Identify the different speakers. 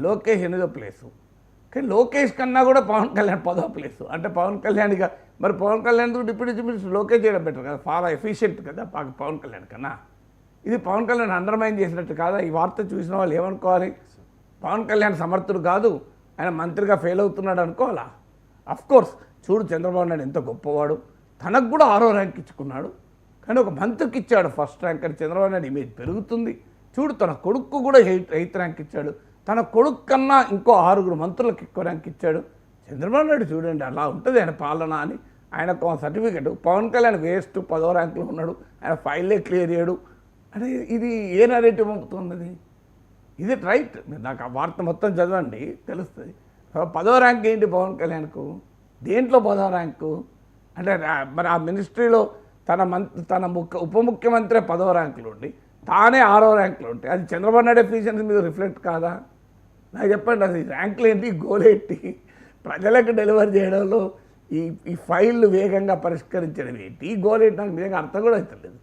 Speaker 1: లోకేష్ 8వ ప్లేసు. కానీ లోకేష్ కన్నా కూడా పవన్ కళ్యాణ్ 10వ ప్లేసు. అంటే పవన్ కళ్యాణ్ ఇక మరి Pawan Kalyan deputy chief minister Lokesh చేయడం బెటర్ కదా, చాలా ఎఫిషియెంట్ కదా పవన్ కళ్యాణ్ కన్నా. ఇది పవన్ కళ్యాణ్ అండర్మైన్ చేసినట్టు కాదా? ఈ వార్త చూసిన వాళ్ళు ఏమనుకోవాలి? పవన్ కళ్యాణ్ సమర్థుడు కాదు, ఆయన మంత్రిగా ఫెయిల్ అవుతున్నాడు అనుకోవాలా? అఫ్కోర్స్ చూడు, చంద్రబాబు నాయుడు ఎంత గొప్పవాడు, తనకు కూడా 6వ ర్యాంక్ ఇచ్చుకున్నాడు. కానీ ఒక మంత్రికి ఇచ్చాడు ఫస్ట్ ర్యాంక్ అని చంద్రబాబు నాయుడు ఇమేజ్ పెరుగుతుంది. చూడు, తన కొడుకు కూడా 8th ర్యాంక్ ఇచ్చాడు. తన కొడుకు కన్నా ఇంకో 6 మంత్రులకు ఎక్కువ ర్యాంక్ ఇచ్చాడు. చంద్రబాబు నాయుడు చూడండి, అలా ఉంటుంది ఆయన పాలన అని. ఆయనకు సర్టిఫికెట్. పవన్ కళ్యాణ్ వేస్ట్ 10వ ర్యాంకులో ఉన్నాడు, ఆయన ఫైలే క్లియర్ చేయడు. అంటే ఇది ఏ నరేటివ్ పంపుతున్నది? ఇది రైట్. నాకు ఆ వార్త మొత్తం చదవండి, తెలుస్తుంది. 10వ ర్యాంక్ ఏంటి పవన్ కళ్యాణ్కు? దేంట్లో 10వ ర్యాంకు? అంటే మరి ఆ మినిస్ట్రీలో తన ఉప ముఖ్యమంత్రి 10వ ర్యాంకులో ఉండి తానే 6వ ర్యాంకులో ఉంటే అది చంద్రబాబు నాయుడు ఎఫిషియన్సీ మీద రిఫ్లెక్ట్ కాదా? నాకు చెప్పండి, అది ర్యాంకులు ఏంటి, గోల్ ఏంటి, ప్రజలకు డెలివరీ చేయడంలో ఈ ఫైళ్ళు వేగంగా పరిష్కరించడం ఏంటి, ఈ గోల్ ఏంటి? నాకు నిజంగా అర్థం కూడా అవుతలేదు.